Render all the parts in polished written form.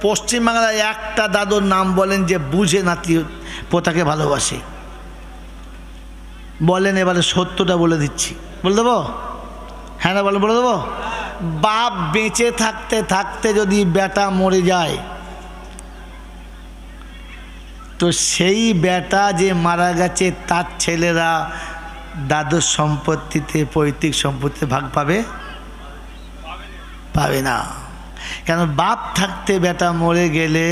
পশ্চিমবাংলায় একটা দাদুর নাম বলেন যে বুঝে নাতি পোতাকে ভালোবাসে, বলেন। এবারে সত্যটা বলে দিচ্ছি, বলে দেবো? হ্যাঁ না বলে বলে দেবো? বাপ বেঁচে থাকতে থাকতে যদি বেটা মরে যায়, তো সেই বেটা যে মারা গেছে তার ছেলেরা দাদুর সম্পত্তিতে, পৈতৃক সম্পত্তিতে ভাগ পাবে? পাবে না। কেন? বাপ থাকতে বেটা মরে গেলে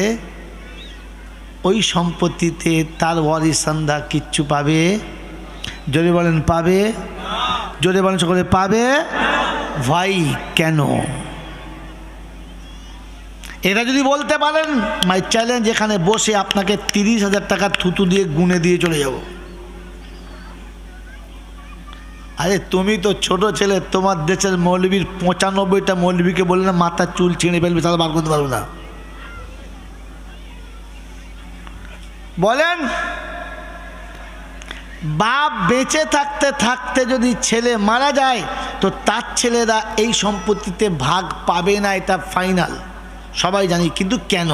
ওই সম্পত্তিতে তার ওয়ারিসানরা কিচ্ছু পাবে? জোরে বলেন পাবে? জোরে বলেন সকলে পাবে? ভাই কেন? এটা যদি বলতে পারেন, মাই চ্যালেঞ্জ, এখানে বসে আপনাকে 30,000 টাকা থুতু দিয়ে গুনে দিয়ে চলে যাব। আরে তুমি তো ছোট ছেলে, তোমার দেশের মৌলবীর 95টা মৌলবীকে বললে না মাথার চুল ছিঁড়ে ফেলবে, তাহলে বার করতে পারবো না। বলেন, বাপ বেঁচে থাকতে থাকতে যদি ছেলে মারা যায়, তো তার ছেলেরা এই সম্পত্তিতে ভাগ পাবে না, এটা ফাইনাল, সবাই জানি। কিন্তু কেন?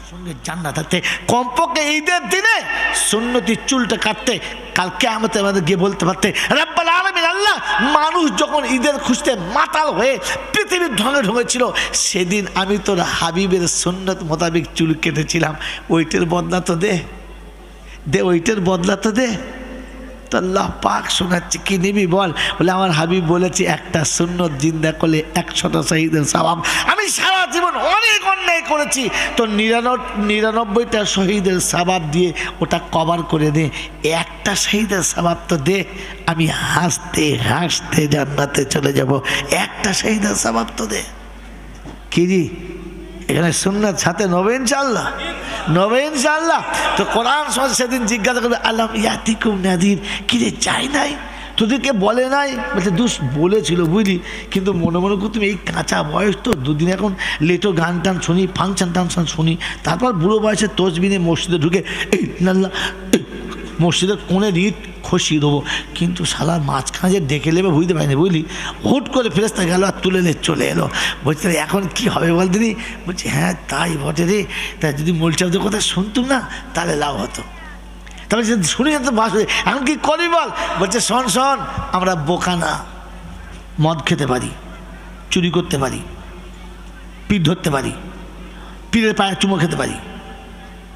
সঙ্গে জান্নাত থাকতে কমপক্ষে ঈদের দিনে সুন্নতি চুলটা কাটতে কাল কিয়ামতে আমাদের গিয়ে বলতে পারতে, রব্বুল আলামিন, আল্লাহ, মানুষ যখন ঈদের খুশিতে মাতাল হয়ে পৃথিবীর ঢঙে ঢঙেছিল, সেদিন আমি তোর হাবিবের সুন্নত মোতাবেক চুল কেটেছিলাম, ওইটার বদলা তো দে, দে ওইটার বদলা তো দে। তো আল্লাহ পাক শোনাচ্ছে, কি নিবি বল? বলে আমার হাবিব বলেছে একটা সুন্নত জিন্দা করলে 100টা শহীদের সওয়াব। আমি সারা জীবন অনেক অন্যায় করেছি, তো 99টা শহীদের সওয়াব দিয়ে ওটা কভার করে দে, একটা শহীদের সওয়াব তো দে, আমি হাসতে হাসতে জান্নাতে চলে যাব, একটা শহীদের সওয়াব তো দে। কি জি এখানে সুন্নাত সাথে নবে ইনশাআল্লাহ, নবে ইনশাআল্লাহ। তো কোরআন সেদিন জিজ্ঞাসা করবে, আল্লাহ ইয়াতিকুম নাদির, কি রে চাই নাই, তোদেরকে বলে নাই? বলছে দুষ বলেছিল বুঝলি, কিন্তু মনে মনে করতে এই কাঁচা বয়স তো, দুদিন এখন লেটো গান টান শুনি, ফাংশন টাংশন শুনি, তারপর বুড়ো বয়সে তসবিনে মসজিদে ঢুকে এই আল্লাহ মসজিদের কোণে রিট খসিয়ে দেবো, কিন্তু শালা মাঝখানে যে ডেকে নেবে বুঝতে পারিনি বুঝলি, হুট করে ফেরেশতা গেল আর তুলে নিয়ে চলে এলো। বলছে এখন কি হবে বল দিনি? বলছে হ্যাঁ তাই বটে রে, তাই যদি মোলচাদের কথা শুনতুম না তাহলে লাভ হতো, তারপরে শুনি তো বাস, এখন কি করি বল? বলছে শোন শোন, আমরা বোকা না, মদ খেতে পারি, চুরি করতে পারি, পিঠ ধরতে পারি, পীরের পায়ে চুমো খেতে পারি,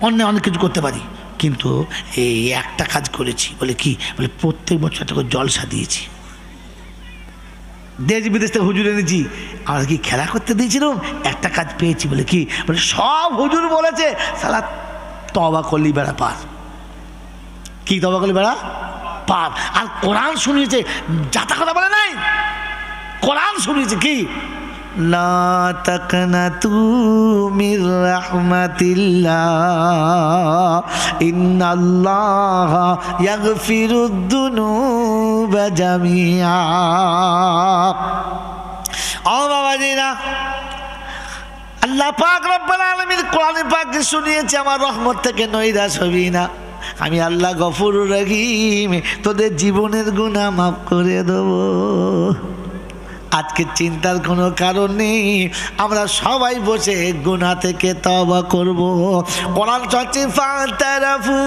অন্যায় অনেক কিছু করতে পারি, কিন্তু এই একটা কাজ করেছি। বলে কি? বলে প্রত্যেক বছর একটা করে জলসা দিয়েছি, দেশ বিদেশ থেকে হুজুর এনেছি, আমরা কি খেলা করতে দিয়েছিলাম, একটা কাজ পেয়েছি। বলে কি? বলে সব হুজুর বলেছে সালা তওবা করলি বেড়া পার। কি তওবা করলি বেড়া পার? আর কোরআন শুনিয়েছে, যাতা কথা বলে নাই, কোরআন শুনিয়েছে কি, লা তাকনাতু মির রাহমাতিল্লাহ ইন্নাল্লাহা ইয়াগফিরুদ দুনুবা জামিআ। ও বাবাজিরা, আল্লাহ পাক রব্বুল আলামিন কোরআন পাকে শুনিয়েছে, আমার রহমত থেকে নৈরাশ হবি না, আমি আল্লাহ গফুরুর রহিম, তোদের জীবনের গুনাহ মাফ করে দেবো। আজকে চিন্তার কোনো কারণ নেই, আমরা সবাই বসে গুনাহ থেকে তওবা করব। কোরআন চলছে ফাতারাফু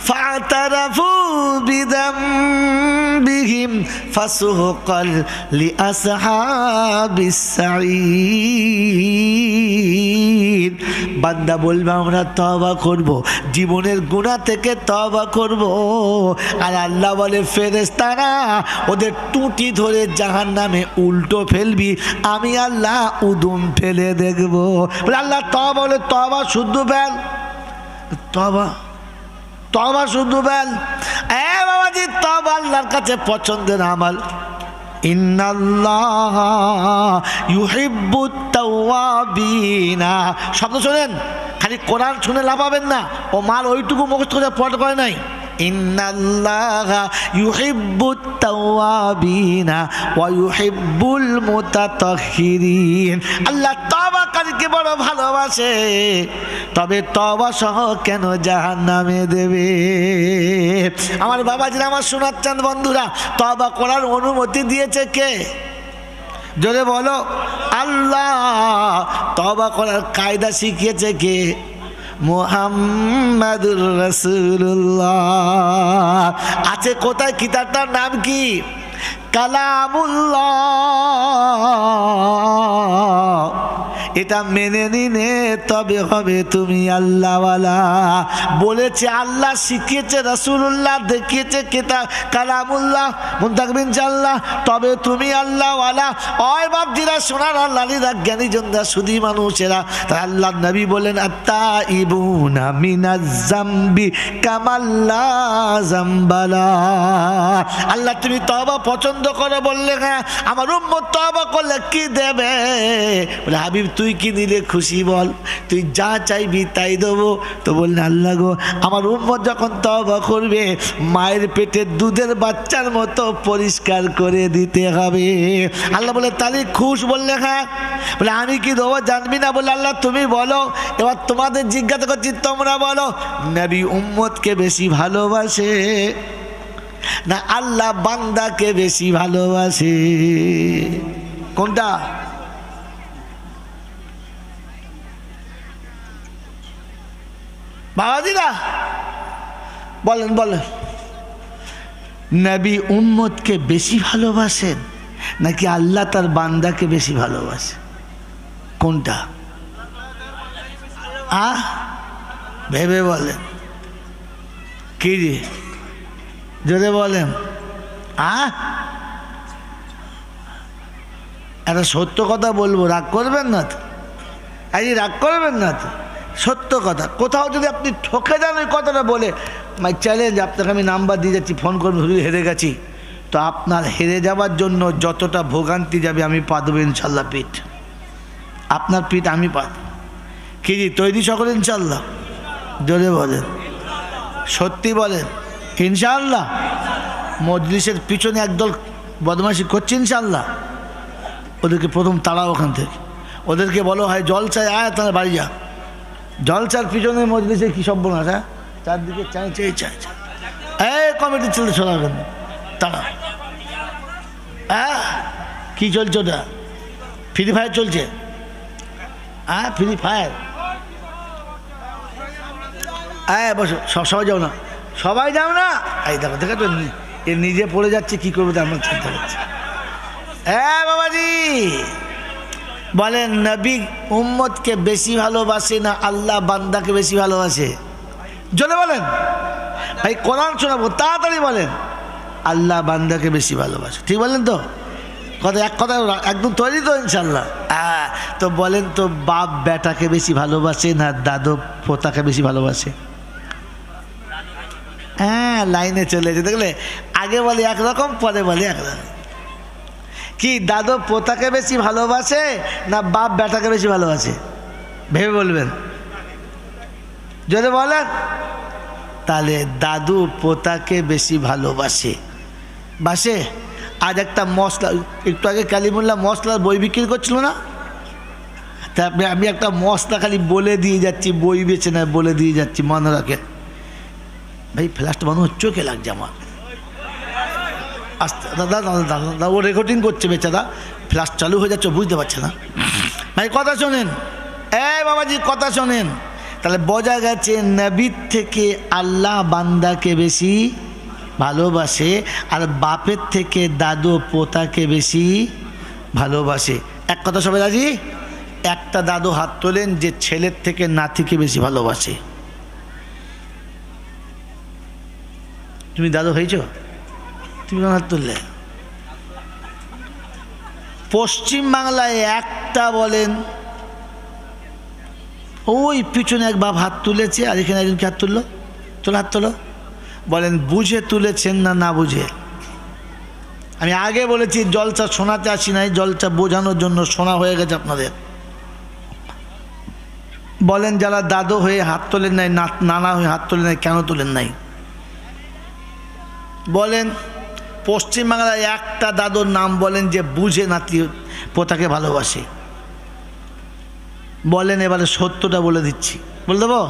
ফাতারাফু বিযামবিহিম ফাসুহকাল লিআসহাবিস সাঈর। বান্দা বলবে আমরা তওবা করব, জীবনের গুনাহ থেকে তওবা করব, আর আল্লাহ বলে ফেরেশতারা ওদের টুটি ধরে জাহান্নামে উল্টো ফেলবি, আমি আল্লাহ উদুম ফেলে দেখব। বলে আল্লাহ তওবা, বলে তওবা শুদ্ধ ফেল, তওবা তওবা শুদ্ধ ফেল। এ বাবাজি, তওবা আল্লাহর কাছে পছন্দের আমল। ইন্নাল্লাহা ইউহিব্বুত তাওয়াবিনা। শব্দ শোনেন, খালি কোরআন শুনে লাফাবেন না, ও মাল ওইটুকু মুখস্থ করে পড় করে নাই। ইন্নাল্লাহা ইউহিব্বুত তাওয়াবিনা ওয়া ইউহিব্বুল মুতাতাহহিরিন। আল্লাহ তওবাকারী তোমাদেরকে বড় ভালোবাসে, তবে তওবা সহ কেন জাহান্নামে দেবে? আমার বাবাজিরা, আমার শোনাচ্ছেন বন্ধুরা, তওবা করার অনুমতি দিয়েছে কে? জোরে বলো। আল্লাহ। তওবা করার কায়দা শিখিয়েছে কে? মুহাম্মাদুর রাসূলুল্লাহ। আছে কোথায়? কিতাবটার নাম কি? কালামুল্লাহ। এটা মেনে নিনে তবে হবে তুমি আল্লাহওয়ালা। বলেছে আল্লাহ, শিখিয়েছে রাসূলুল্লাহ, দেখিয়েছে কিতাব কালামুল্লাহ, মন থাকবে ইনশাআল্লাহ, তবে তুমি আল্লাহওয়ালা। ওই বাপজিরা, সোনার আল্লাহরা, জ্ঞানীজনরা, সুধী মানুষেরা, তাই আল্লাহ নবী বলেন আত্তাইবুনা মিনাজ যামবি কামাল্লা যামবালা। আল্লাহ তুমি তওবা পছন্দ করো বললে, হ্যাঁ। আমার উম্মত তওবা করলে কি দেবে? বলে হাবিব তুই কি দিলে খুশি বল, তুই যা চাইবি তাই দেবো। তো বললেন আল্লাহ গো, আমার উম্মত যখন তওবা করবে মায়ের পেটের দুধের বাচ্চার মতো পরিষ্কার করে দিতে হবে। আল্লাহ বলে তাহলে খুশ? বললে হ্যাঁ। বলে আমি কি দেবো জানবি না? বলে আল্লাহ তুমি বলো। এবার তোমাদের জিজ্ঞাসা করছি, তোমরা বলো, নবী উম্মতকে বেশি ভালোবাসে না আল্লাহ বান্দাকে বেশি ভালোবাসে? কোনটা? বাবাজিরা বলেন বলেন, নবী উম্মতকে বেশি ভালোবাসেন নাকি আল্লাহ তার বান্দাকে বেশি ভালোবাসে? কোনটা? ভেবে বলেন। কি রে, জোরে বলেন। একটা সত্য কথা বলবো, রাগ করবেন না তো? রাগ করবেন না তো? সত্য কথা। কোথাও যদি আপনি ঠকে যান ওই কথাটা বলে, মাই চ্যালেঞ্জ, আপনাকে আমি নাম্বার দিয়ে যাচ্ছি, ফোন করবেন, হুজুর হেরে গেছি। তো আপনার হেরে যাওয়ার জন্য যতটা ভোগান্তি যাবে আমি পা দেবো ইনশাল্লাহ পিঠ। আপনার পিঠ আমি পা। কি জি তৈরি সকলে ইনশাল্লাহ? জোরে বলেন, সত্যি বলেন ইনশাআল্লাহ। মজলিসের পিছনে একদল বদমাশি করছে ইনশাআল্লাহ, ওদেরকে প্রথম তাড়াও ওখান থেকে। ওদেরকে বলো হয় জলসায় আয়, তাহলে বাড়ি যা। জলসার পিছনে মজলিসে কী সব বোনা, হ্যাঁ, চারদিকে চাই চাই চাই চাই। কমিটির ছেলে শোনাবেন তারা। কী চলছে ওটা? ফ্রি ফায়ার চলছে? Free fire. বসো, সবাই যাও না, সবাই যাও না। এই দেখো দেখো তো, এ নিজে পড়ে যাচ্ছে, কি করবো তো আমরা চিন্তা করছি। বাবাজি বলেন, নবী উম্মতকে বেশি ভালোবাসে না আল্লাহ বান্দাকে বেশি ভালোবাসে? জোরে বলেন ভাই, কোরআন শোনাবো, তাড়াতাড়ি বলেন। আল্লাহ বান্দাকে বেশি ভালোবাসে, ঠিক বলেন তো? কথা এক কথা একদম তৈরি তো ইনশাল্লাহ? তো বলেন তো, বাপ বেটাকে বেশি ভালোবাসে না দাদু পোতাকে বেশি ভালোবাসে? লাইনে চলে যেতে গেলে আগে বলে একরকম, পরে বলে একরকম। কি দাদু পোতাকে বেশি ভালোবাসে না বাপ বেটাকে বেশি ভালোবাসে? ভেবে বলবেন, যদি বলেন। তাহলে দাদু পোতাকে বেশি ভালোবাসে। বাসে? আজ একটা মশলা, একটু আগে কালিমুল্লাহ মশলার বই বিক্রি করছিল না? তারপরে আমি একটা মশলা খালি বলে দিয়ে যাচ্ছি, বই বেছে না বলে দিয়ে যাচ্ছি, মনে রাখে ভাই। ফ্ল্যাশটা মনে হচ্ছে চোখে লাগছে আমার। আস্তে দাদা দাদা দাদা, ও রেকর্ডিং করছে বেচারা, ফ্ল্যাশ চালু হয়ে যাচ্ছে, বুঝতে পারছে না ভাই। কথা শোনেন, বাবাজি কথা শোনেন। তাহলে বোঝা গেছে নবীর থেকে আল্লাহ বান্দাকে বেশি ভালোবাসে, আর বাপের থেকে দাদু পোতাকে বেশি ভালোবাসে। এক কথা সবাই রাজি? একটা দাদু হাত তোলেন যে ছেলের থেকে নাতিকে বেশি ভালোবাসে। তুমি দাদু হয়েছ? তুমি হাত তুললে? পশ্চিম বাংলায় একটা বলেন, ওই পিছনে এক বাপ হাত তুলেছে, আর এখানে একজনকে হাত তুললো। তোলো, হাত তোলো। বলেন বুঝে তুলেছেন না না বুঝে? আমি আগে বলেছি জলসা শোনাতে আসি নাই, জলসা বোঝানোর জন্য শোনা হয়ে গেছে আপনাদের। বলেন যারা দাদু হয়ে হাত তোলেন নাই, নানা হয়ে হাত তোলেন নাই, কেন তোলেন নাই? বলেন পশ্চিমবাংলায় একটা দাদুর নাম বলেন যে বুঝে নাতি পোতাকে ভালোবাসে। বলেন এবারে সত্যটা বলে দিচ্ছি, বলে দেবো?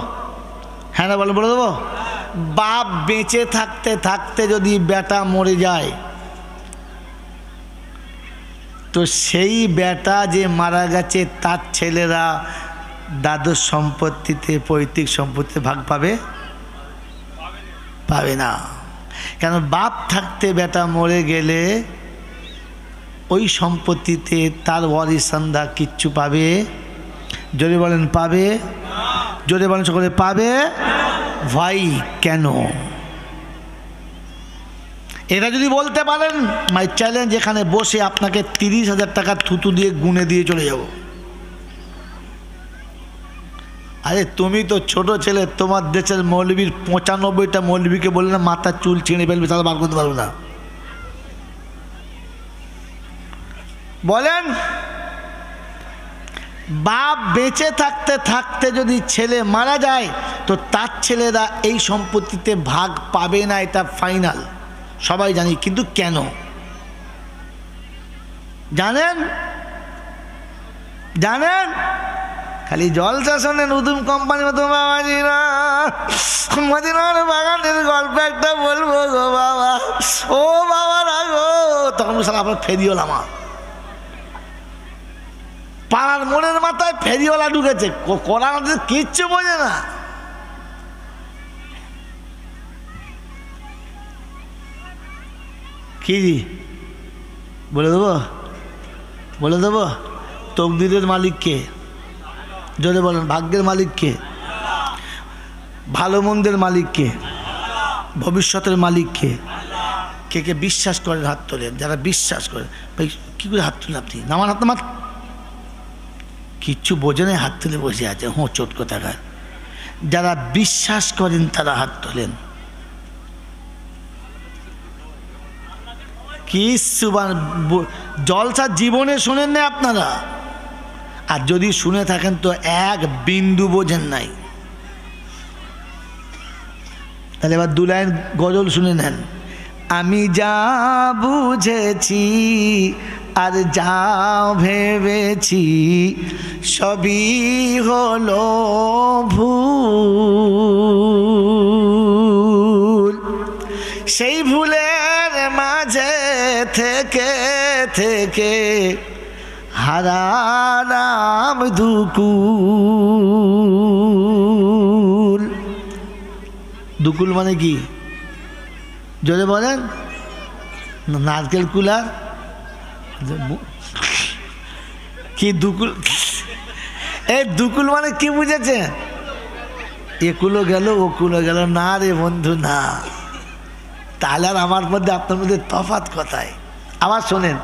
হ্যাঁ না বলে বলে দেবো? বাপ বেঁচে থাকতে থাকতে যদি বেটা মরে যায়, তো সেই বেটা যে মারা গেছে তার ছেলেরা দাদুর সম্পত্তিতে, পৈতৃক সম্পত্তিতে ভাগ পাবে? পাবে না। কেন? বাপ থাকতে বেটা মরে গেলে ওই সম্পত্তিতে তার ওয়ারিসানরা কিচ্ছু পাবে? জোরে বলেন পাবে? জোরে বলেন সকলে পাবে? ভাই কেন? এটা যদি বলতে পারেন, মাই চ্যালেঞ্জ, এখানে বসে আপনাকে 30,000 টাকা থুতু দিয়ে গুনে দিয়ে চলে যাব। আরে তুমি তো ছোট ছেলে, তোমার দেশের মৌলবীর 95টা মৌলবীকে বললে না মাথার চুল ছিঁড়ে ফেলবে, তাহলে বার করতে পারবো না। বলেন, বাপ বেঁচে থাকতে থাকতে যদি ছেলে মারা যায়, তো তার ছেলেরা এই সম্পত্তিতে ভাগ পাবে না, এটা ফাইনাল, সবাই জানি। কিন্তু কেন জানেন? জানেন? খালি জলসা শোনেন, উদুম কোম্পানি মতো বাবাজিরা, মদিনার বাগানের গল্প একটা বলবো গো বাবা, ও বাবা না গো, তখন সারা আপনার ফেরিওয়ালা, আমার পাড়ার মোড়ের মাথায় ফেরিওয়ালা ঢুকেছে, কোরআন কিচ্ছু বোঝে না। কি বলে দেবো? বলে দেবো? তকদিরের মালিক কে? জোরে বলেন। ভাগ্যের মালিক কে? ভালো মন্দের মালিক কে? ভবিষ্যতের মালিক কে? কে কে বিশ্বাস করেন হাত তোলেন। যারা বিশ্বাস করেন, ভাই কী করে হাত তুলেন আপনি? নামান হাত, নামান। কিচ্ছু বোঝে না, হাত তুলে বসে আছে, চোট কোথাকার। যারা বিশ্বাস করেন তারা হাত তোলেন। কিচ্ছু জলসা জীবনে শোনেন না আপনারা, আর যদি শুনে থাকেন তো এক বিন্দু বোঝেন নাই। তাহলে এবার 2 লাইন গজল শুনে নেন। আমি যা বুঝেছি আর যা ভেবেছি সবই হলো ভুল, সেই ভুলের মাঝে থেকে থেকে হারালাম দুকুল। দুকুল মানে কি? জোরে বলেন। নারকেল কুলার কি? দুকুল, এই দুকুল মানে কি বুঝেছে? একুলো গেল ওকুলো গেল না রে বন্ধু, না। তাহলে আর আমার মধ্যে আপনার মধ্যে তফাৎ কোথায়? আবার শোনেন।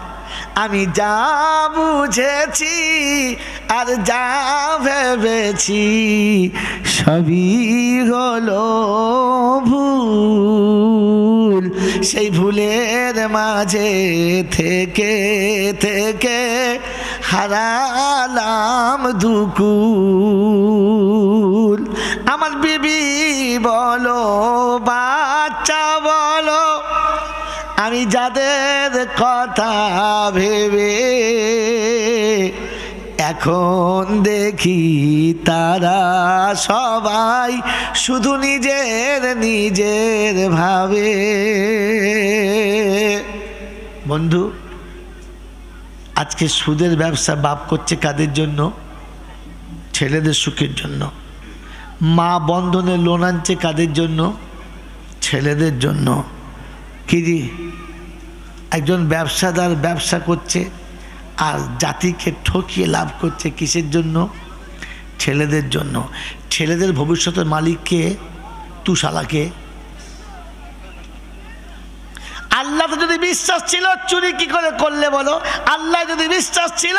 আমি যা বুঝেছি আর যা ভেবেছি সবই হলো ভুল, সেই ভুলের মাঝে থেকে থেকে হারালাম দুকুল। আমার বিবি বলো, বাচ্চা বলো, আমি যাদের কথা ভেবে এখন দেখি তারা সবাই শুধু নিজের নিজের ভাবে। বন্ধু, আজকে সুদের ব্যবসা বাপ করছে কাদের জন্য? ছেলেদের সুখের জন্য। মা বন্ধনে লোন আনছে কাদের জন্য? ছেলেদের জন্য। কি জি? একজন ব্যবসাদার ব্যবসা করছে আর জাতিকে ঠকিয়ে লাভ করছে কিসের জন্য? ছেলেদের জন্য। ছেলেদের ভবিষ্যতের মালিককে? তুষালাকে। আল্লাহতে যদি বিশ্বাস ছিল চুরি কি করে করলে বলো? আল্লাহ যদি বিশ্বাস ছিল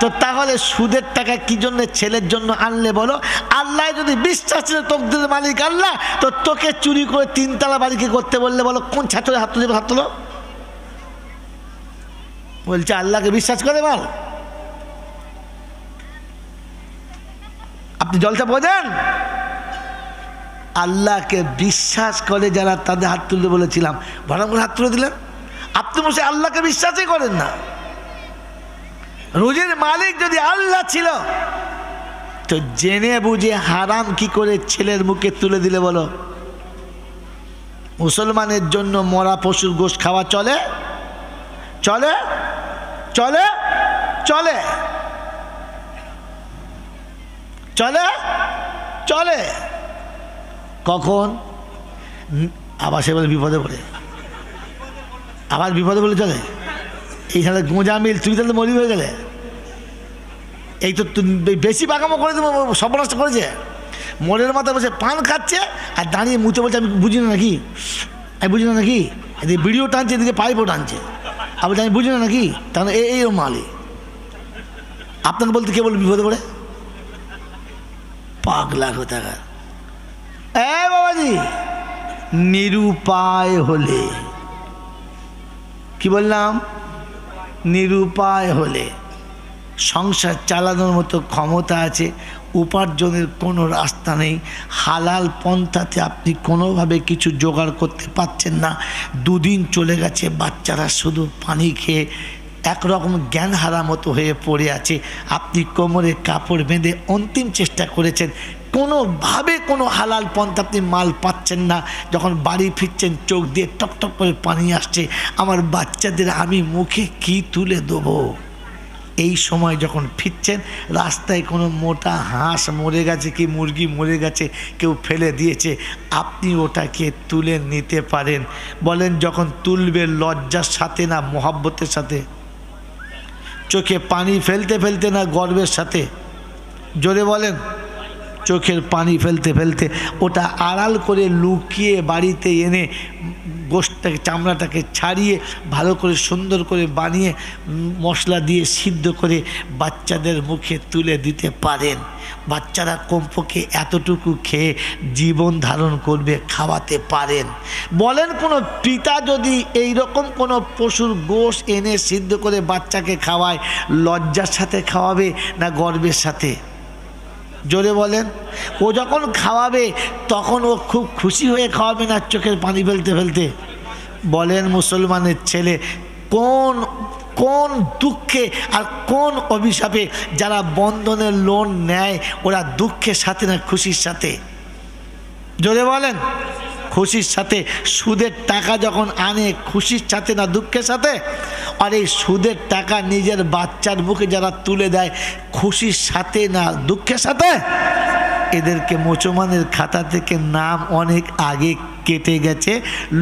তো তাহলে সুদের টাকা কি জন্য ছেলের জন্য আনলে বলো? আল্লাহ যদি বিশ্বাস ছিল তকদিরের মালিক আল্লাহ, তো তোকে চুরি করে 3 তলা বাড়িকে করতে বললে বলো? কোন ছাত্রের হাত তুলে হাত তুলো? বলছে আল্লাহকে বিশ্বাস করে বল। আপনি জলসা বোঝেন? আল্লাহকে বিশ্বাস করে যারা তাদের হাত তুলতে বলেছিলাম, ভরাম করে হাত তুলে দিলেন। আপনি বসে আল্লাহকে বিশ্বাসই করেন না। রুজির মালিক যদি আল্লাহ ছিল তো জেনে বুঝে হারাম কি করে ছেলের মুখে তুলে দিলে বলো? মুসলমানের জন্য মরা পশুর গোশত খাওয়া চলে? চলে? চলে? চলে? চলে? চলে? কখন? আবার সে বলে বিপদে পড়ে, আবার বিপদে বলে চলে। এই সাথে গোঁজা মিল, তুই তাহলে মরি হয়ে গেলে। এই তো বেশি পাকামো করে দেবো, সর্বনাশ করেছে। মোড়ের মাথায় বসে পান খাচ্ছে আর দাঁড়িয়ে মুতে বলছে আমি বুঝি না নাকি, আমি বুঝি না নাকি, এদিকে ভিডিও টানছে, এদিকে পাইপও টানছে, আমি আমি বুঝি না নাকি। তাহলে এইরকম মালি আপনাকে বলতে কে বলবে বিপদে পড়ে? পাগলা কোথাকার। বাবাজি, নিরুপায় হলে, কি বললাম? নিরুপায় হলে, সংসার চালানোর মতো ক্ষমতা আছে, উপার্জনের কোনো রাস্তা নেই, হালাল পন্থাতে আপনি কোনোভাবে কিছু জোগাড় করতে পারছেন না, দুদিন চলে গেছে, বাচ্চারা শুধু পানি খেয়ে একরকম জ্ঞান হারা মতো হয়ে পড়ে আছে, আপনি কোমরে কাপড় বেঁধে অন্তিম চেষ্টা করেছেন, কোনোভাবে কোনো হালাল পন্থা আপনি মাল পাচ্ছেন না, যখন বাড়ি ফিরছেন চোখ দিয়ে টকটক করে পানি আসছে, আমার বাচ্চাদের আমি মুখে কি তুলে দেবো? এই সময় যখন ফিরছেন, রাস্তায় কোনো মোটা হাঁস মরে গেছে কি মুরগি মরে গেছে, কেউ ফেলে দিয়েছে, আপনি ওটাকে তুলে নিতে পারেন। বলেন যখন তুলবে লজ্জার সাথে না মোহাব্বতের সাথে? চোখে পানি ফেলতে ফেলতে না গর্বের সাথে? জোরে বলেন। চোখের পানি ফেলতে ফেলতে ওটা আড়াল করে লুকিয়ে বাড়িতে এনে গোশতটাকে, চামড়াটাকে ছাড়িয়ে ভালো করে সুন্দর করে বানিয়ে মশলা দিয়ে সিদ্ধ করে বাচ্চাদের মুখে তুলে দিতে পারেন। বাচ্চারা কমপক্ষে এতটুকু খেয়ে জীবন ধারণ করবে, খাওয়াতে পারেন। বলেন কোনো পিতা যদি এই রকম কোনো পশুর গোশত এনে সিদ্ধ করে বাচ্চাকে খাওয়ায়, লজ্জার সাথে খাওয়াবে না গর্বের সাথে? জোরে বলেন। ও যখন খাওয়াবে তখন ও খুব খুশি হয়ে খাওয়াবে না চোখের পানি ফেলতে ফেলতে? বলেন মুসলমানের ছেলে কোন কোন দুঃখে আর কোন অভিশাপে যারা বন্ধনের লোন নেয় ওরা দুঃখের সাথে না খুশির সাথে? জোরে বলেন। খুশির সাথে। সুদের টাকা যখন আনে খুশির সাথে না দুঃখের সাথে? আর এই সুদের টাকা নিজের বাচ্চার মুখে যারা তুলে দেয় খুশির সাথে না দুঃখের সাথে? এদেরকে মুসলমানের খাতা থেকে নাম অনেক আগে কেটে গেছে।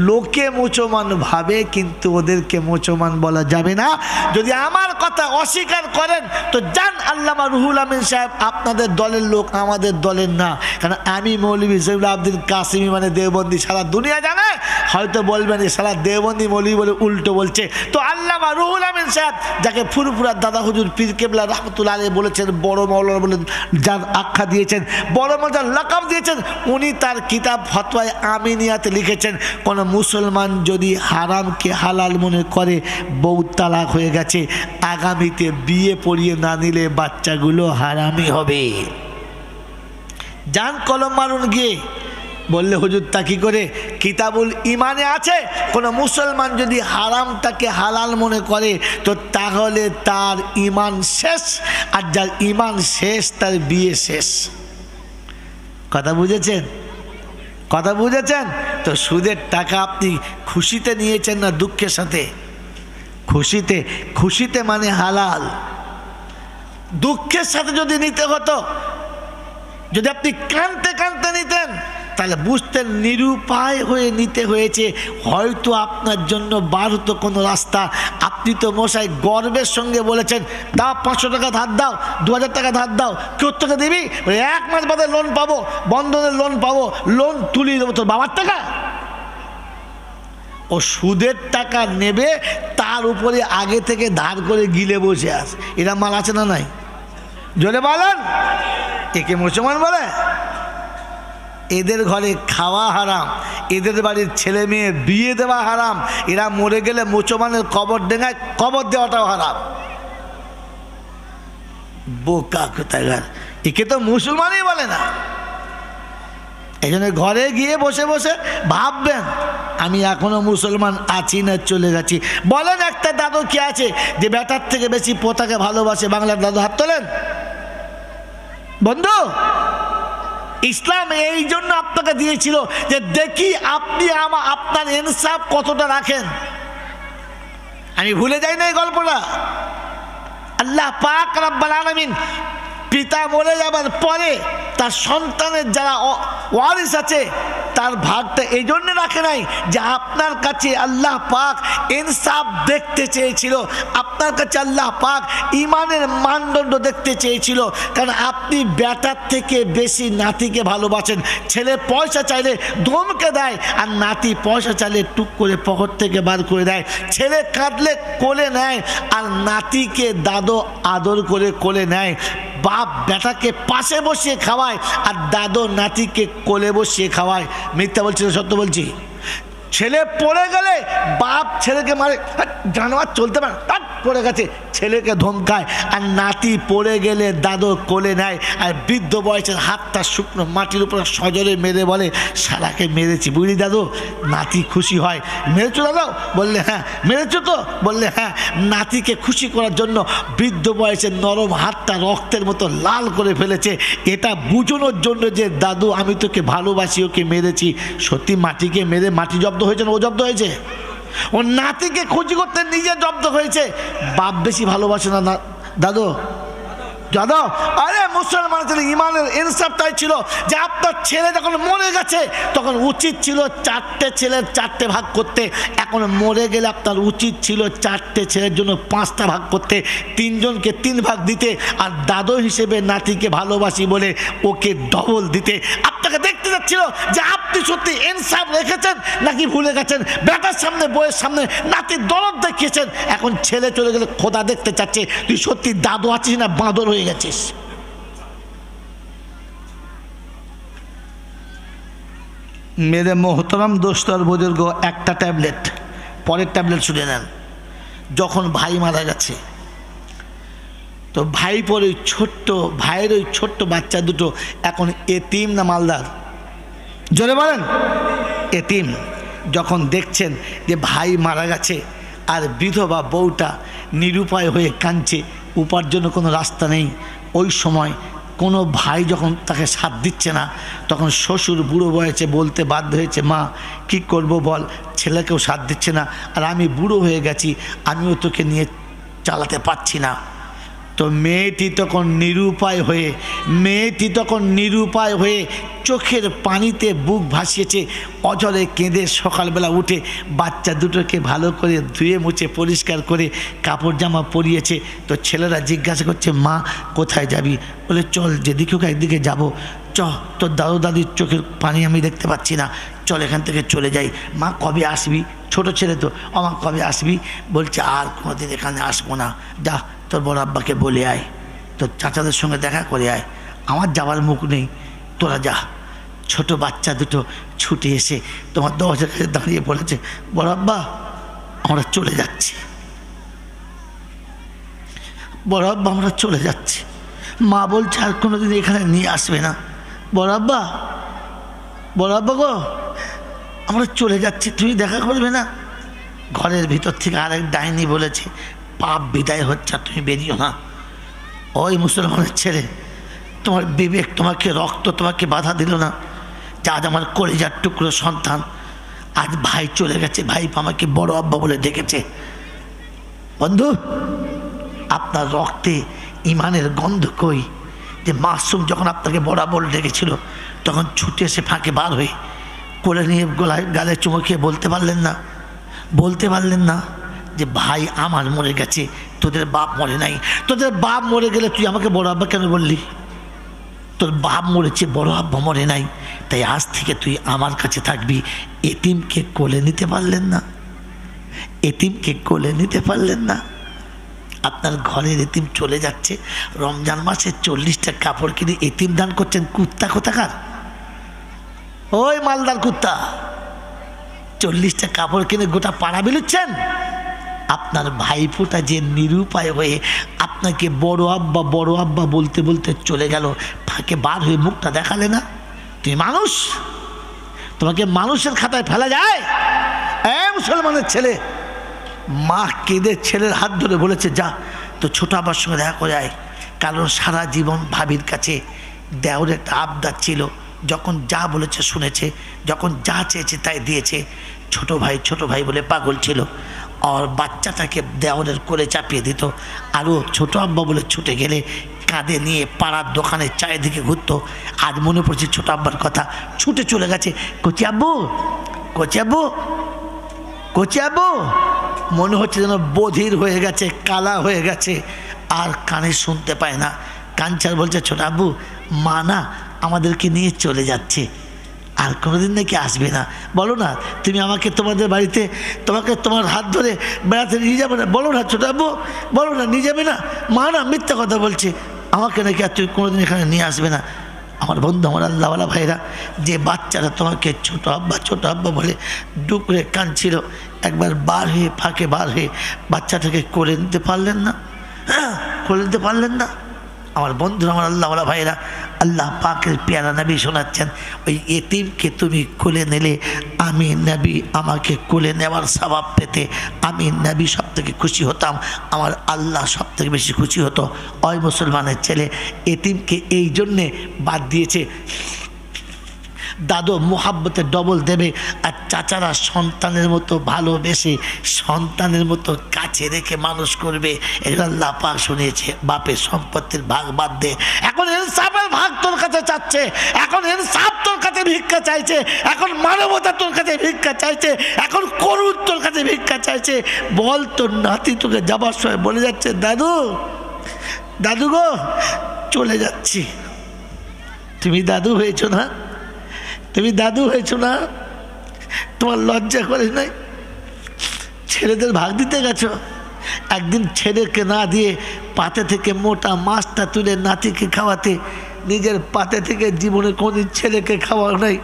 লোকে মুসলমান ভাবে, কিন্তু ওদেরকে মুসলমান বলা যাবে না। যদি আমার কথা অস্বীকার করেন তো জান আল্লামা রুহুল আমিন সাহেব আপনাদের দলের লোক, আমাদের দলের না। কারণ আমি মৌলভী জহুরুল আব্দিন কাসিমি মানে দেওবন্দি সারা দুনিয়া জানে। হয়তো বলবেন যে সারা দেওবন্দি মৌলভী বলে উল্টো বলছে। তো আল্লামা রুহুল আমিন সাহেব, যাকে ফুরফুরার দাদা হুজুর পীর কেবলা রহমতুল্লাহ আলাইহি বলেছেন, বড় মাওলানা বলে যার আখ্যা দিয়েছেন, বড় মাওলানা লাকাব দিয়েছেন, উনি তার কিতাব ফতোয়ায়ে আমিনিয়াতে লিখেছেন কোন মুসলমান যদি হারামকে হালাল মনে করে বউ তালাক হয়ে গেছে, আগামীতে বিয়ে পড়িয়ে না নিলে বাচ্চাগুলো হারামি হবে। যান কলম মারুন গিয়ে। বললে হুজুর তা কি করে? কিতাবুল ইমানে আছে কোন মুসলমান যদি হারামটাকে হালাল মনে করে তো তাহলে তার ইমান শেষ, আর যার ইমান শেষ তার বিয়ে শেষ। কথা বুঝেছেন? কথা বুঝেছেন? তো সুদের টাকা আপনি খুশিতে নিয়েছেন না দুঃখের সাথে? খুশিতে। খুশিতে মানে হালাল। দুঃখের সাথে যদি নিতে হতো, যদি আপনি কাঁদতে কাঁদতে নিতেন তাহলে বুঝতেন নিরুপায় হয়ে নিতে হয়েছে। হয়তো আপনার জন্য বার হতো কোনো রাস্তা। আপনি তো মশাই গর্বের সঙ্গে বলেছেন দাও 500 টাকা ধার দাও, 2000 টাকা ধার দাও। কেউ টাকা দিবি? 1 মাস বাদে লোন পাবো, বন্ধনের লোন পাবো, লোন তুলিয়ে দেবো। তোর বাবার টাকা? ও সুদের টাকা নেবে, তার উপরে আগে থেকে ধার করে গিলে বসে আস। এরা মাল আছে না নাই? জোরে বলেন। একে মুসলমান বলে? এদের ঘরে খাওয়া হারাম, এদের বাড়ির ছেলে মেয়ে বিয়ে দেওয়া হারাম, এরা মরে গেলে মুসলমানের কবর ডেঙ্গায় কবর দেওয়াটাও হারাম। বোকা কোথাকার, একে তো মুসলমানই বলে না। এই জন্য ঘরে গিয়ে বসে বসে ভাববেন আমি এখনো মুসলমান আছি না চলে গেছি। বলেন একটা দাদু কি আছে যে বেটার থেকে বেশি পোতাকে ভালোবাসে? বাংলার দাদু হাত তোলেন। বন্ধু, ইসলাম এই জন্য আপনাকে দিয়েছিল যে দেখি আপনি আপনার ইনসাফ কতটা রাখেন। আমি ভুলে যাই না এই গল্পটা। আল্লাহ পাক রব্বুল আলামিন পিতা মরে যাবার পরে তার সন্তানের যারা ওয়ারিস আছে তার ভাগটা এই জন্য রাখে নাই যে আপনার কাছে আল্লাহ পাক ইনসাফ দেখতে চেয়েছিল, আপনার কাছে আল্লাহ পাক ইমানের মানদণ্ড দেখতে চেয়েছিল। কারণ আপনি বেটার থেকে বেশি নাতিকে ভালোবাসেন। ছেলে পয়সা চাইলে ধমকে দেয়, আর নাতি পয়সা চাইলে টুক করে পকেট থেকে বার করে দেয়। ছেলে কাঁদলে কোলে নেয়, আর নাতিকে দাদু আদর করে কোলে নেয়। বাপ বেটাকে পাশে বসিয়ে খাওয়ায়, আর দাদু নাতিকে কোলে বসিয়ে খাওয়ায়। মিথ্যা বলছি না সত্য বলছি? ছেলে পড়ে গেলে বাপ ছেলেকে মারে, জানোয়ার চলতে পারে, পড়ে গেছে, ছেলেকে ধমকায়। আর নাতি পড়ে গেলে দাদু কোলে নেয়, আর বৃদ্ধ বয়সের হাতটা শুকনো মাটির উপরে সজরে মেরে বলে শালাকে মেরেছি বুঝলি দাদু। নাতি খুশি হয়। মেরেছো দাদু? বললে হ্যাঁ। মেরেছো তো? বললে হ্যাঁ। নাতিকে খুশি করার জন্য বৃদ্ধ বয়সের নরম হাতটা রক্তের মতো লাল করে ফেলেছে, এটা বুঝানোর জন্য যে দাদু আমি তোকে ভালোবাসি, ওকে মেরেছি। সত্যি মাটিকে মেরে মাটি জব্দ হয়েছে না ও জব্দ হয়েছে? ও নাতিকে খুশি করতে নিজে জব্দ হয়েছে। বাপ বেশি ভালোবাসে না দাদু? দাদু, আরে মুসলমান ছেলে ইমানের ইনসাফটাই ছিল যে আপনার ছেলে যখন মরে গেছে তখন উচিত ছিল 4টে ছেলের 4টে ভাগ করতে। এখন মরে গেলে আপনার উচিত ছিল 4টে ছেলের জন্য 5টা ভাগ করতে, 3 জনকে 3 ভাগ দিতে, আর দাদু হিসেবে নাতিকে ভালোবাসি বলে ওকে ডবল দিতে। আপনাকে দেখতে যাচ্ছিল যে আপনি সত্যি ইনসাফ রেখেছেন নাকি ভুলে গেছেন। বেটার সামনে বইয়ের সামনে নাতির দরদ দেখিয়েছেন, এখন ছেলে চলে গেলে খোদা দেখতে চাচ্ছে তুই সত্যি দাদু আছিস না বাঁদর হয়ে গেছিস। মেরে মোহতরম দোস্ত আর বুজুর্গ, একটা ট্যাবলেট, পরের ট্যাবলেট শুনে নেন। যখন ভাই মারা গেছে তো ভাই পরে ভাইয়ের ওই ছোট্ট বাচ্চা দুটো এখন এতিম না মালদার? জোরে বলেন। এতিম। যখন দেখছেন যে ভাই মারা গেছে আর বিধবা বউটা নিরুপায় হয়ে কাঁদছে, উপার্জনের কোনো রাস্তা নেই, ওই সময় কোনো ভাই যখন তাকে সাথ দিচ্ছে না, তখন শ্বশুর বুড়ো বয়সে বলতে বাধ্য হয়েছে, মা কি করব বল, ছেলেকেও সাথ দিচ্ছে না, আর আমি বুড়ো হয়ে গেছি, আমিও তোকে নিয়ে চালাতে পারছি না। তো মেয়েটি তখন নিরুপায় হয়ে চোখের পানিতে বুক ভাসিয়েছে, অঝরে কেঁদে সকালবেলা উঠে বাচ্চা দুটোকে ভালো করে ধুয়ে মুছে পরিষ্কার করে কাপড় জামা পরিয়েছে। তো ছেলেরা জিজ্ঞাসা করছে, মা কোথায় যাবি? বলে চল যেদিকে হোক একদিকে যাবো, তোর দাদু দাদির চোখের পানি আমি দেখতে পাচ্ছি না, চল এখান থেকে চলে যাই। মা কবে আসবি? ছোট ছেলে তো, মা কবে আসবি? বলছে আর কোনোদিন এখানে আসবো না, যা তোর বড় আব্বাকে বলে আয়, তোর চাচাদের সঙ্গে দেখা করে আয়, আমার যাওয়ার মুখ নেই, তোরা যা। ছোট বাচ্চা দুটো ছুটে এসে তোমার দরজার কাছে দাঁড়িয়ে বলেছে, বড় আব্বা আমরা চলে যাচ্ছি, বড় আব্বা আমরা চলে যাচ্ছি। মা বলছে আর কোনোদিন এখানে নিয়ে আসবে না। বড় আব্বা গো আমরা চলে যাচ্ছি, তুমি দেখা করবে না? ঘরের ভিতর থেকে আরেক ডাইনি বলেছে, পাপ বিদায় হচ্ছে, তুমি বেরিও না। ওই মুসলমানের ছেলে, তোমার বিবেক তোমাকে রক্ত তোমাকে বাধা দিল না? যে আজ আমার কলিজার টুকরো সন্তান, আজ ভাই চলে গেছে, ভাই আমাকে বড় আব্বা বলে ডেকেছে। বন্ধু, আপনার রক্তে ইমানের গন্ধ কই? যে মাসুম যখন আপনাকে বড় বলে ডেকেছিল তখন ছুটে এসে ফাঁকে বার হয়ে কোলে নিয়ে গালে চুমো খেয়ে বলতে পারলেন না যে ভাই আমার মরে গেছে, তোদের বাপ মরে নাই। তোদের বাপ মরে গেলে তুই আমাকে বড় আব্বা কেন বললি? তোর বাপ মরেছে, বড় আব্বা মরে নাই, তাই আজ থেকে তুই আমার কাছে থাকবি। এতিমকে কোলে নিতে পারলেন না? আপনার ঘরের এতিম চলে যাচ্ছে, রমজান মাসে 40টা কাপড় কিনে এতিম দান করছেন, কুত্তা কোথাকার? ওই মালদার কুত্তা, 40টা কাপড় কিনে গোটা পাড়া বিলুচ্ছেন। আপনার ভাইফোঁটা যে নিরুপায় হয়ে আপনাকে বড় আব্বা বলতে বলতে চলে গেল, ফাঁকে বার হয়ে মুখটা দেখালে না? তুই মানুষ, তোমাকে মানুষের খাতায় ফেলা যায়? মুসলমানের ছেলে। মা কেঁদে ছেলের হাত ধরে বলেছে, যা তো ছোট আব্বার সঙ্গে দেখা করে আয়, কারণ সারা জীবন ভাবির কাছে দেওর একটা আবদার ছিল, যখন যা বলেছে শুনেছে, যখন যা চেয়েছে তাই দিয়েছে। ছোট ভাই বলে পাগল ছিল, আর বাচ্চাটাকে দেওরের কোলে চাপিয়ে দিত, আরও ছোট আব্বা বলে ছুটে গেলে কাঁধে নিয়ে পাড়ার দোকানে চায়ের দিকে ঘুরতো। আজ মনে পড়ছে ছোট আব্বার কথা, ছুটে চলে গেছে, কচি আব্বু, কচি আব্বু, কচি আব্বু। মনে হচ্ছে যেন বধির হয়ে গেছে, কালা হয়ে গেছে, আর কানে শুনতে পায় না। কাঞ্চার বলছে, ছোট আব্বু, মা না আমাদেরকে নিয়ে চলে যাচ্ছে, আর কোনোদিন নাকি আসবে না। বলো না তুমি আমাকে তোমাদের বাড়িতে, তোমাকে তোমার হাত ধরে বেড়াতে নিয়ে যাবে না? বলো না ছোট আব্বু, বলো না নিয়ে যাবে না? মা না মিথ্যা কথা বলছে, আমাকে নাকি আর তুমি কোনোদিন এখানে নিয়ে আসবে না। আমার বন্ধু, আমার আল্লাহওয়ালা ভাইরা, যে বাচ্চারা তোমাকে ছোট আব্বা বলে ডুকরে কাঁদছিল, একবার ফাঁকে বার হয়ে বাচ্চাটাকে কোলে নিতে পারলেন না? কোলে নিতে পারলেন না? আমার বন্ধুরা, আমার আল্লাহওয়ালা ভাইরা, আল্লাহ পাকের পেয়ারা নবী শোনাচ্ছেন, ওই এতিমকে তুমি কোলে নিলে আমি নবী আমাকে কোলে নেওয়ার সওয়াব পেতে আমি নবী সব থেকে খুশি হতাম, আমার আল্লাহ সব থেকে বেশি খুশি হতো। ওই মুসলমানের ছেলে এতিমকে এই জন্যে বাদ দিয়েছে, দাদু মোহাব্বতে ডবল দেবে, আর চাচারা সন্তানের মতো ভালোবেসে সন্তানের মতো কাছে রেখে মানুষ করবে। এটা আল্লাহ পাক শুনিয়েছে। বাপের সম্পত্তির ভাগ বাদ দে, এখন ইনসাফের ভাগ তোর কাছে চাচ্ছে, এখন ইনসাফ তোর কাছে ভিক্ষা চাইছে, এখন মানবতা তোর কাছে ভিক্ষা চাইছে, এখন করুণ তোর কাছে ভিক্ষা চাইছে। বল, তোর নাতি তোকে যাবার সময় বলে যাচ্ছে, দাদু গো চলে যাচ্ছি। তুমি দাদু হয়েছো না? তুমি দাদু হয়েছো না? তোমার লজ্জা করে নাই? ছেলেদের ভাগ দিতে গেছো, একদিন ছেলেকে না দিয়ে পাতে থেকে মোটা মাছটা তুলে নাতিকে খাওয়াতে, নিজের পাতে থেকে জীবনে কোনোদিন ছেলেকে খাওয়া নাই,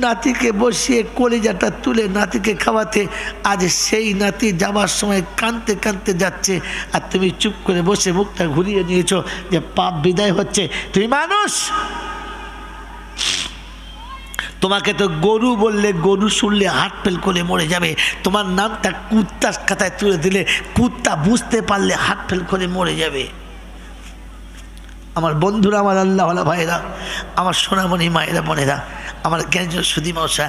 নাতিকে বসিয়ে কলিজাটা তুলে নাতিকে খাওয়াতে, আজ সেই নাতি যাবার সময় কাঁদতে কাঁদতে যাচ্ছে, আর তুমি চুপ করে বসে মুখটা ঘুরিয়ে নিয়েছো যে পাপ বিদায় হচ্ছে। তুমি মানুষ? তোমাকে তো গরু বললে, গরু শুনলে হাট ফেল করে মরে যাবে। তোমার নামটা কুত্তার খাতায় তুলে দিলে কুত্তা বুঝতে পারলে হাট ফেল করে মরে যাবে। আমার বন্ধুরা, আমার আল্লাহওয়ালা ভাইরা, আমার সোনামণি মায়েরা, বোনেরা, আমার জ্ঞানজন সুধী মশা,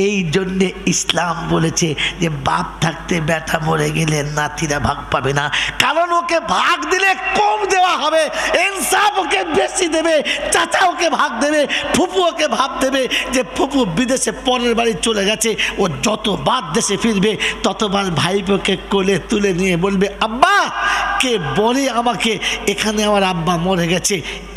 এই জন্যে ইসলাম বলেছে যে বাপ থাকতে বেটা মরে গেলে নাতিরা ভাগ পাবে না, কারণ ওকে ভাগ দিলে কম দেওয়া হবে, ইনসাফ ওকে বেশি দেবে। চাচা ওকে ভাগ দেবে, ফুপু ওকে ভাগ দেবে যে ফুপু বিদেশে পরের বাড়ি চলে গেছে, ও যতবার দেশে ফিরবে ততবার ভাইপোকে কোলে তুলে নিয়ে বলবে, আব্বা কে বলে আমাকে এখানে আমার আব্বা মরে গেছে,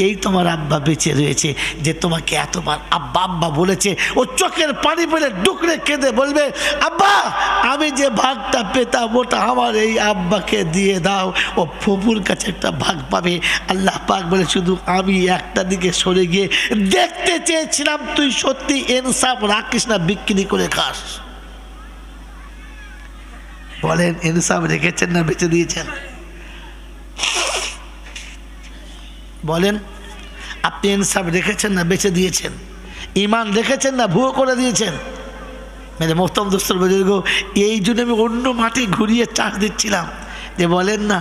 এই তোমার আব্বা বেঁচে রয়েছে যে তোমাকে এতবার আব্বা আব্বা বলেছে। ও চোখের পানি পেলে ডুকরে কেঁদে বলবে, আব্বা আমি যে ভাগটা পেতাম ওটা আমার এই আব্বাকে দিয়ে দাও, ও ফুপুর কাছে একটা ভাগ পাবে। আল্লাহ পাক বলে, শুধু আমি একটা দিকে সরে গিয়ে দেখতে চেয়েছিলাম তুই সত্যি ইনসাফ রাখিস না বিক্রি করে খাস। বলেন, ইনসাফ রেখেছেন না বেঁচে দিয়েছেন? বলেন, আপনি ইনসাফ রেখেছেন না বেঁচে দিয়েছেন? ইমান রেখেছেন না ভুয়ো করে দিয়েছেন? মানে মোহতরম দোস্তর বুজুর্গ, এই জন্য আমি অন্য মাঠে ঘুরিয়ে চাষ দিচ্ছিলাম যে বলেন না,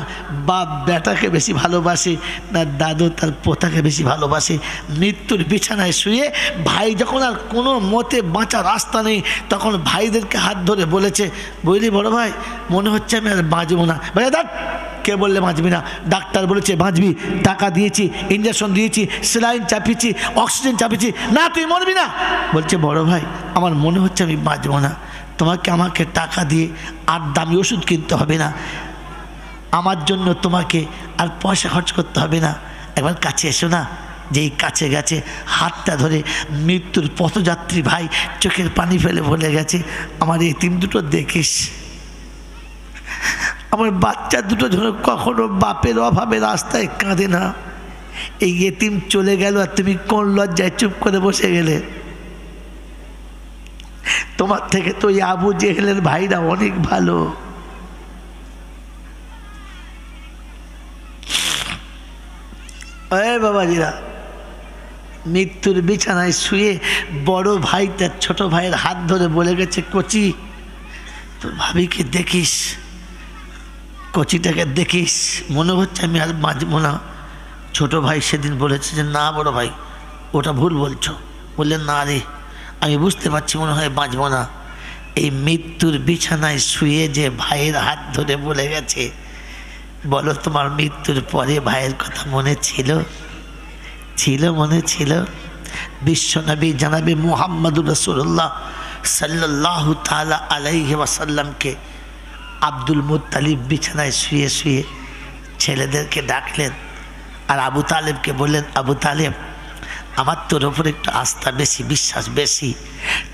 বাপ বেটাকে বেশি ভালোবাসে না দাদু তার পোতাকে বেশি ভালোবাসে। মৃত্যুর বিছানায় শুয়ে ভাই যখন আর কোনো মতে বাঁচার রাস্তা নেই, তখন ভাইদেরকে হাত ধরে বলেছে, বুঝলি বড় ভাই, মনে হচ্ছে আমি আর বাঁচবো না। ভাই দাঁড়, কে বললে বাঁচবি না? ডাক্তার বলেছে বাঁচবি, টাকা দিয়েছি, ইঞ্জেকশন দিয়েছি, স্যালাইন চাপিয়েছি, অক্সিজেন চাপিয়েছি, না তুই মরবি না। বলছে, বড় ভাই আমার মনে হচ্ছে আমি বাঁচবো না, আমাকে টাকা দিয়ে আর দামি ওষুধ কিনতে হবে না, আমার জন্য তোমাকে আর পয়সা খরচ করতে হবে না, একবার কাছে এসো না। যেই কাছে গেছে, হাতটা ধরে মৃত্যুর পথযাত্রী ভাই চোখের পানি ফেলে বলে গেছে, আমার এতিম দুটো দেখিস, আমার বাচ্চা দুটো যেন কখনো বাপের অভাবে রাস্তায় কাঁদে না। এই এতিম চলে গেল আর তুমি কোন লজ্জায় চুপ করে বসে গেলে? তোমার থেকে তো এই আবু জেহেলের ভাইরা অনেক ভালো। বাবাজিরা, মৃত্যুর বিছানায় শুয়ে বড় ভাই তার ছোট ভাইয়ের হাত ধরে বলে গেছে, কচি তোর ভাবিকে দেখিস, কচিটাকে দেখিস, মনে হচ্ছে আমি আর বাঁচবো না। ছোট ভাই সেদিন বলেছে যে না বড় ভাই ওটা ভুল বলছো। বললেন না রে, আমি বুঝতে পারছি মনে হয় বাঁচবো না। এই মৃত্যুর বিছানায় শুয়ে যে ভাইয়ের হাত ধরে বলে গেছে, বলো তোমার মৃত্যুর পরে ভাইয়ের কথা মনে ছিল? ছিল, মনে ছিল। বিশ্বনবী জনাবে মুহাম্মদুর রাসূলুল্লাহ সাল্লাল্লাহু তাআলা আলাইহি ওয়াসাল্লামকে আব্দুল মুত্তালিব বিছানায় শুয়ে শুয়ে ছেলেদেরকে ডাকলেন আর আবু তালেবকে বললেন, আবু তালেব, আমার তোর ওপর একটু আস্থা বেশি, বিশ্বাস বেশি,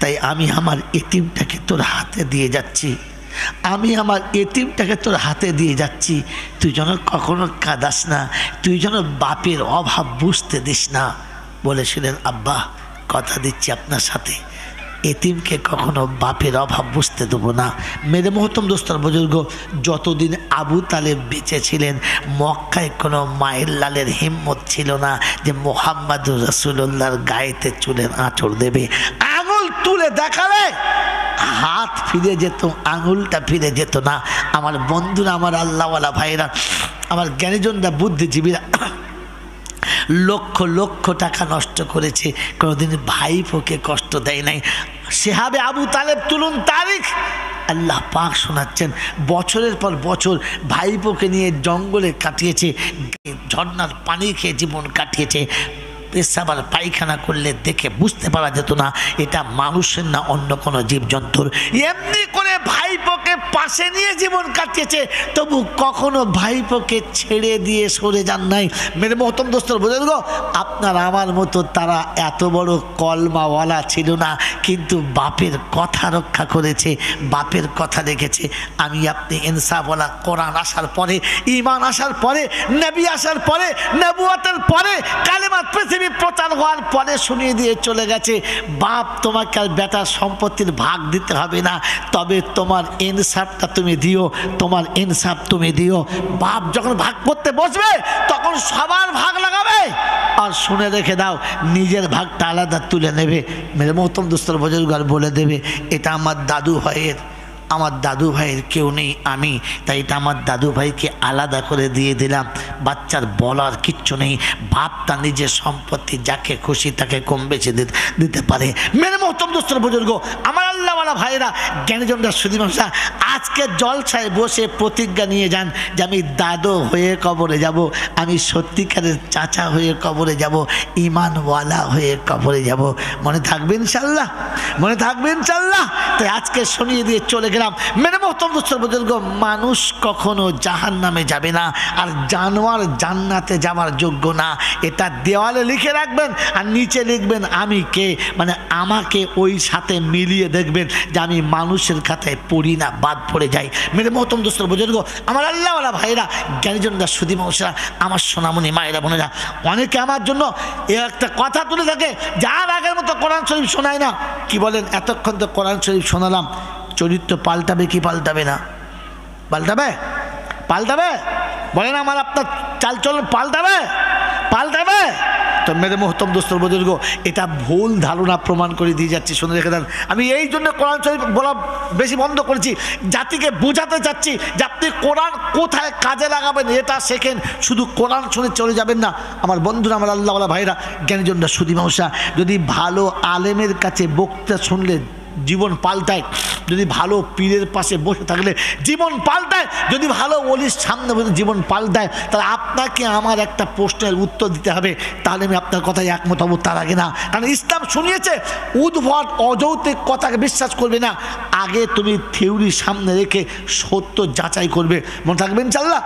তাই আমি আমার এতিমটাকে তোর হাতে দিয়ে যাচ্ছি, আমি আমার এতিমটাকে তোর হাতে দিয়ে যাচ্ছি। তুই যেন কখনো কাঁদাস না, তুই যেন বাপের অভাব বুঝতে দিস না। বলেছিলেন, আব্বা কথা দিচ্ছি আপনার সাথে এতিমকে কখনো বাপের অভাব বুঝতে দেবো না। মেরে মহতম দোস্তর বুজুর্গ, যতদিন আবু তালেব বেঁচে ছিলেন মক্কায় কোনো মায়ের লালের হিম্মত ছিল না যে মুহাম্মাদুর রাসূলুল্লাহর গায়েতে চুলের আঁচড় দেবে। আঙুল তুলে দেখালে হাত ফিরে যেত, আঙুলটা ফিরে যেত না। আমার বন্ধুরা, আমার আল্লাহওয়ালা ভাইরা, আমার জ্ঞানীজনরা, বুদ্ধিজীবীরা লক্ষ লক্ষ টাকা নষ্ট করেছে, কোনোদিন ভাইপোকে কষ্ট দেয় নাই। সেহাবে আবু তালেব তুলুন তারিখ, আল্লাহ পাক শোনাচ্ছেন, বছরের পর বছর ভাইপোকে নিয়ে জঙ্গলে কাটিয়েছে, ঝর্ণার পানি খেয়ে জীবন কাটিয়েছে। পেশাব আর পায়খানা করলে দেখে বুঝতে পারা যেত না এটা মানুষের না অন্য কোনো জীবজন্তুর। এমনি করে ভাইপোকে পাশে নিয়ে জীবন কাটিয়েছে, তবু কখনো ভাইপোকে ছেড়ে দিয়ে সরে যান নাই। মেরে মহতম দোস্তর বুজুর্গ, আপনার আমার মতো তারা এত বড় কলমাওয়ালা ছিল না, কিন্তু বাপের কথা রক্ষা করেছে, বাপের কথা রেখেছে। আমি আপনি ইনসাফওয়ালা কোরআন আসার পরে, ঈমান আসার পরে, নবী আসার পরে, নবুয়তের পরে, কালেমা পৃথিবী প্রচার হওয়ার পরে শুনিয়ে দিয়ে চলে গেছে, বাপ তোমাকে আর বেটার সম্পত্তির ভাগ দিতে হবে না, তবে তোমার ইনসাফটা তুমি দিও, তোমার ইনসাফ তুমি দিও। বাপ যখন ভাগ করতে বসবে তখন সবার ভাগ লাগাবে, আর শুনে রেখে দাও নিজের ভাগটা আলাদা তুলে নেবে। মেরে মহতম দোস্তর বুজুর্গ আর বলে দেবে, এটা আমার দাদু ভাইয়ের, আমার দাদু ভাইয়ের কেউ নেই আমি, তাই এটা আমার দাদু ভাইকে আলাদা করে দিয়ে দিলাম। বাচ্চার বলার কিচ্ছু নেই, বাপ তার নিজের সম্পত্তি যাকে খুশি তাকে কম বেশি দিতে পারে। মেরে মহতম দোস্তর বুজুর্গ, আমার আল্লাহওয়ালা ভাইয়েরা, জ্ঞানীজনরা, সুধী মানুষরা, আজকে জলসায় বসে প্রতিজ্ঞা নিয়ে যান যে আমি দাদু হয়ে কবরে যাব, আমি সত্যিকারের চাচা হয়ে কবরে যাব, ইমানওয়ালা হয়ে কবরে যাব। মনে থাকবে ইনশাল্লাহ? মনে থাকবে ইনশাল্লাহ? তাই আজকে শুনিয়ে দিয়ে চলে গেলাম। মেরে মহতম দোস্তর বুজুর্গ, মানুষ কখনো জাহান্নামে যাবে না, আর জানোয়ার জান্নাতে যাওয়ার যোগ্য না। এটা দেওয়ালে লিখে রাখবেন আর নিচে লিখবেন আমি কে, মানে আমাকে ওই সাথে মিলিয়ে দেখবেন যে আমি মানুষের খাতায় পড়ি না, বাদ পড়ে যাই। মেরে মহতম দোস্তর বুজুর্গ, আমার আল্লাহওয়ালা ভাইরা, জ্ঞানীজনরা, সুধী মানুষরা, আমার সোনামণি মায়েরা বোনেরা, অনেকে আমার জন্য এ একটা কথা তুলে থাকে, যার আগের মতো কোরআন শরীফ শোনায় না। কি বলেন, এতক্ষণ তো কোরআন শরীফ শোনালাম, চরিত্র পাল্টাবে কি পাল্টাবে না? পাল্টাবে? পাল্টাবে? বলেন আমার আপনার চালচলন পাল্টাবে? পাল্টাবে? তো মেরে মহতম দোস্তর বুজুর্গ, এটা ভুল ধারণা প্রমাণ করে দিয়ে যাচ্ছি, শুনে রেখে দেন। আমি এই জন্য কোরআন শরীফ বলা বেশি বন্ধ করেছি, জাতিকে বোঝাতে চাচ্ছি যে আপনি কোরআন কোথায় কাজে লাগাবেন এটা শেখেন, শুধু কোরআন শুনে চলে যাবেন না। আমার বন্ধুরা, আমার আল্লাহওয়ালা ভাইরা, জ্ঞানীজনরা, সুধী মানুষরা, যদি ভালো আলেমের কাছে বক্তৃতা শুনলে জীবন পাল্টায়, যদি ভালো পীরের পাশে বসে থাকলে জীবন পাল্টায়, যদি ভালো ওলির সামনে বসে জীবন পাল্টায়, তাহলে আপনাকে আমার একটা প্রশ্নের উত্তর দিতে হবে, তাহলে আমি আপনার কথায় একমত হব, তার আগে না। কারণ ইসলাম শুনিয়েছে উদ্ভট অযৌক্তিক কথাকে বিশ্বাস করবে না, আগে তুমি থিওরি সামনে রেখে সত্য যাচাই করবে। মনে থাকবেন ইনশাআল্লাহ।